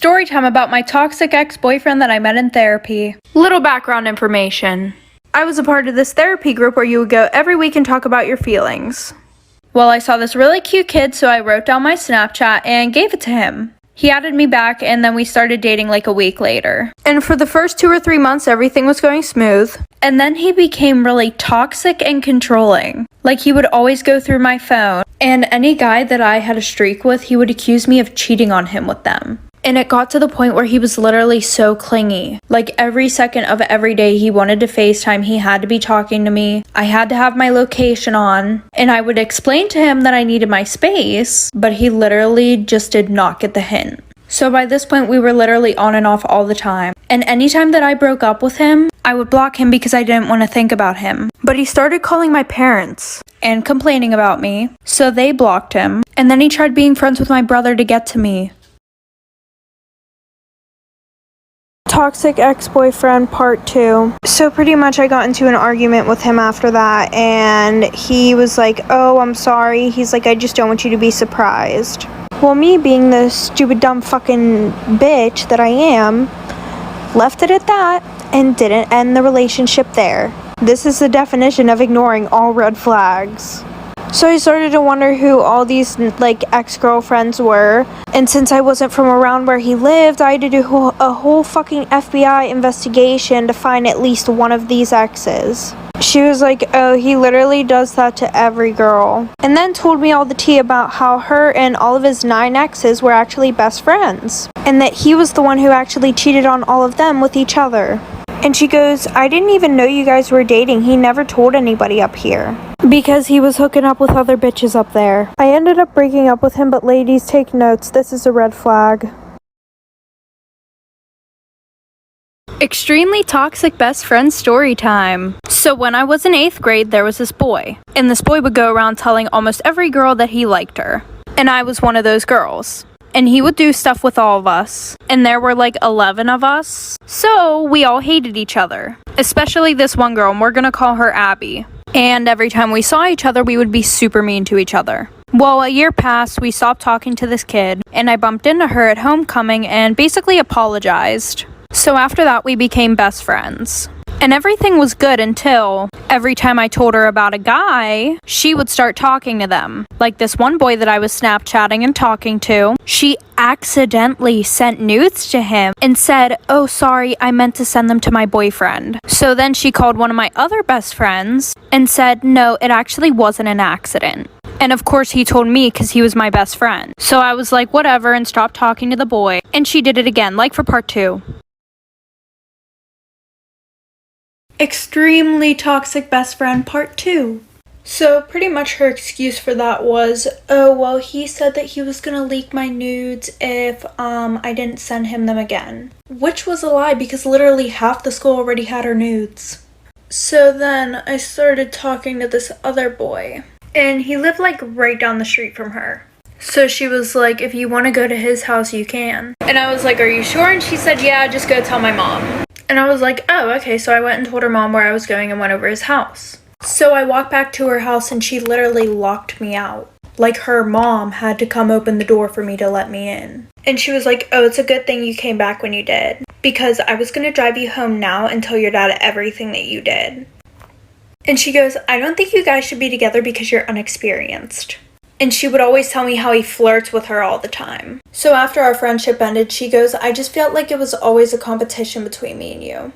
Story time about my toxic ex-boyfriend that I met in therapy. Little background information. I was a part of this therapy group where you would go every week and talk about your feelings. Well, I saw this really cute kid, so I wrote down my Snapchat and gave it to him. He added me back, and then we started dating like a week later. And for the first 2 or 3 months, everything was going smooth. And then he became really toxic and controlling. Like, he would always go through my phone, and any guy that I had a streak with, he would accuse me of cheating on him with them. And it got to the point where he was literally so clingy. Like, every second of every day he wanted to FaceTime, he had to be talking to me. I had to have my location on. And I would explain to him that I needed my space, but he literally just did not get the hint. So by this point, we were literally on and off all the time. And anytime that I broke up with him, I would block him because I didn't want to think about him. But he started calling my parents and complaining about me. So they blocked him. And then he tried being friends with my brother to get to me. Toxic ex-boyfriend part 2. So pretty much I got into an argument with him after that, and he was like, oh, I'm sorry. He's like, I just don't want you to be surprised. Well, me being the stupid dumb fucking bitch that I am, left it at that and didn't end the relationship there. This is the definition of ignoring all red flags. So I started to wonder who all these ex-girlfriends were, and since I wasn't from around where he lived, I had to do a whole fucking FBI investigation to find at least one of these exes. She was like, oh, he literally does that to every girl. And then told me all the tea about how her and all of his 9 exes were actually best friends, and that he was the one who actually cheated on all of them with each other. And she goes, I didn't even know you guys were dating. He never told anybody up here. Because he was hooking up with other bitches up there. I ended up breaking up with him, but ladies, take notes. This is a red flag. Extremely toxic best friend story time. So when I was in 8th grade, there was this boy. And this boy would go around telling almost every girl that he liked her. And I was one of those girls. And he would do stuff with all of us. And there were like 11 of us. So we all hated each other. Especially this one girl, and we're gonna call her Abby. And every time we saw each other, we would be super mean to each other. Well, a year passed, we stopped talking to this kid, and I bumped into her at homecoming and basically apologized. So after that, we became best friends. And everything was good until every time I told her about a guy, she would start talking to them. Like this one boy that I was Snapchatting and talking to, she accidentally sent nudes to him and said, oh, sorry, I meant to send them to my boyfriend. So then she called one of my other best friends and said, no, it actually wasn't an accident. And of course he told me because he was my best friend. So I was like, whatever, and stopped talking to the boy. And she did it again, like for part 2. Extremely toxic best friend part 2. So pretty much her excuse for that was, oh, well, he said that he was gonna leak my nudes if I didn't send him them again. Which was a lie because literally half the school already had her nudes. So then I started talking to this other boy, and he lived like right down the street from her. So she was like, if you want to go to his house, you can. And I was like, are you sure? And she said, yeah, just go tell my mom. And I was like, oh, okay. So I went and told her mom where I was going and went over his house. So I walked back to her house and she literally locked me out. Like her mom had to come open the door for me to let me in. And she was like, oh, it's a good thing you came back when you did. Because I was going to drive you home now and tell your dad everything that you did. And she goes, I don't think you guys should be together because you're unexperienced. And she would always tell me how he flirts with her all the time. So after our friendship ended, she goes, I just felt like it was always a competition between me and you.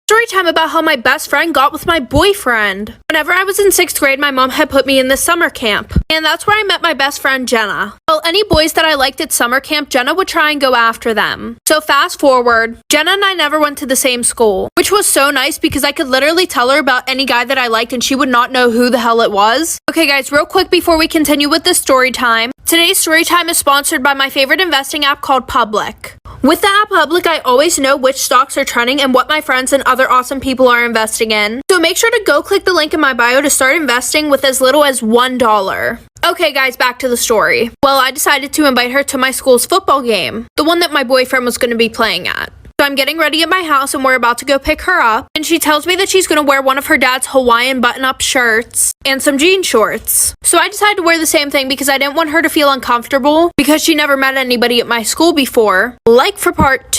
Story time about how my best friend got with my boyfriend. Whenever I was in 6th grade, my mom had put me in this summer camp. And that's where I met my best friend, Jenna. Well, any boys that I liked at summer camp, Jenna would try and go after them. So fast forward, Jenna and I never went to the same school, which was so nice because I could literally tell her about any guy that I liked and she would not know who the hell it was. Okay guys, real quick before we continue with this story time. Today's story time is sponsored by my favorite investing app called Public. With the app Public, I always know which stocks are trending and what my friends and other awesome people are investing in. So make sure to go click the link in my bio to start investing with as little as $1. Okay guys, back to the story. Well, I decided to invite her to my school's football game, the one that my boyfriend was going to be playing at. So I'm getting ready at my house and we're about to go pick her up. And she tells me that she's going to wear one of her dad's Hawaiian button-up shirts and some jean shorts. So I decided to wear the same thing because I didn't want her to feel uncomfortable because she never met anybody at my school before. Like for part 2.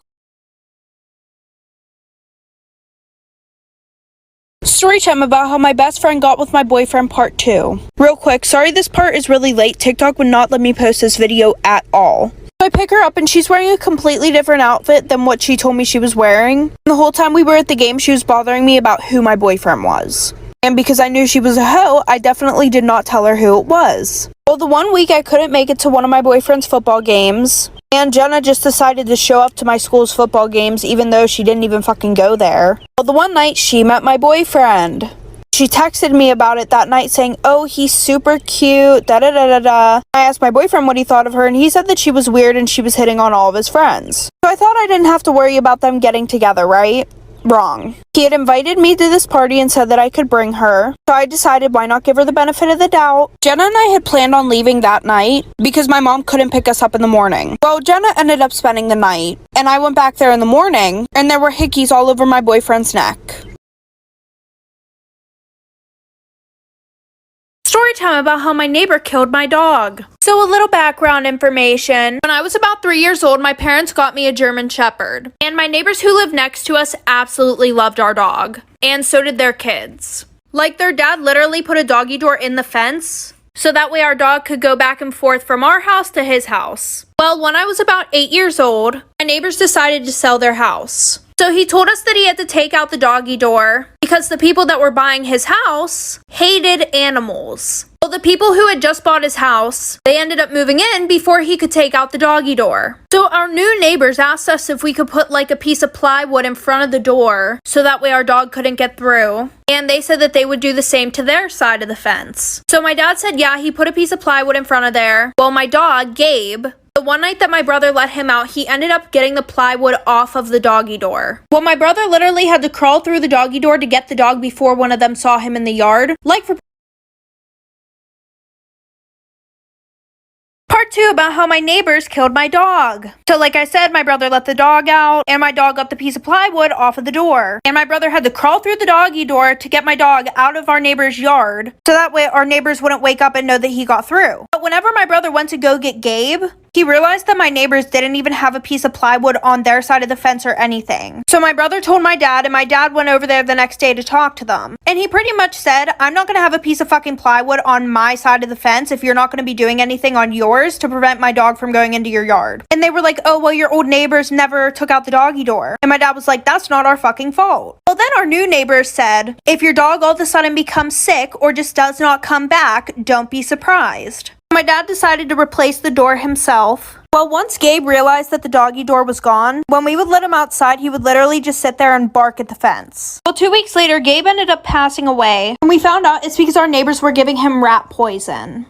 Story time about how my best friend got with my boyfriend part 2. Real quick, sorry this part is really late. TikTok would not let me post this video at all. So I pick her up and she's wearing a completely different outfit than what she told me she was wearing. And the whole time we were at the game, she was bothering me about who my boyfriend was. And because I knew she was a hoe, I definitely did not tell her who it was. Well, the one week I couldn't make it to one of my boyfriend's football games, and Jenna just decided to show up to my school's football games even though she didn't even fucking go there. Well, the one night she met my boyfriend. She texted me about it that night saying, oh, he's super cute, da-da-da-da-da. I asked my boyfriend what he thought of her, and he said that she was weird and she was hitting on all of his friends. So I thought I didn't have to worry about them getting together, right? Wrong. He had invited me to this party and said that I could bring her, so I decided why not give her the benefit of the doubt. Jenna and I had planned on leaving that night because my mom couldn't pick us up in the morning. Well, Jenna ended up spending the night, and I went back there in the morning, and there were hickeys all over my boyfriend's neck. Story time about how my neighbor killed my dog. So a little background information. When I was about 3 years old, my parents got me a German Shepherd. And my neighbors who lived next to us absolutely loved our dog. And so did their kids. Like their dad literally put a doggy door in the fence, so that way our dog could go back and forth from our house to his house. Well, when I was about 8 years old, my neighbors decided to sell their house. So he told us that he had to take out the doggy door because the people that were buying his house hated animals. Well, the people who had just bought his house, they ended up moving in before he could take out the doggy door. So our new neighbors asked us if we could put like a piece of plywood in front of the door so that way our dog couldn't get through. And they said that they would do the same to their side of the fence. So my dad said, yeah, he put a piece of plywood in front of there. Well, my dog, Gabe, the one night that my brother let him out, he ended up getting the plywood off of the doggy door. Well, my brother literally had to crawl through the doggy door to get the dog before one of them saw him in the yard. Like for part 2 about how my neighbors killed my dog. So like I said, my brother let the dog out and my dog got the piece of plywood off of the door. And my brother had to crawl through the doggy door to get my dog out of our neighbor's yard so that way our neighbors wouldn't wake up and know that he got through. But whenever my brother went to go get Gabe, he realized that my neighbors didn't even have a piece of plywood on their side of the fence or anything. So my brother told my dad, and my dad went over there the next day to talk to them. And he pretty much said, I'm not going to have a piece of fucking plywood on my side of the fence if you're not going to be doing anything on yours to prevent my dog from going into your yard. And they were like, oh, well, your old neighbors never took out the doggy door. And my dad was like, that's not our fucking fault. Well, then our new neighbors said, if your dog all of a sudden becomes sick or just does not come back, don't be surprised. My dad decided to replace the door himself. Well, once Gabe realized that the doggy door was gone, when we would let him outside, he would literally just sit there and bark at the fence. Well, 2 weeks later, Gabe ended up passing away, and we found out it's because our neighbors were giving him rat poison.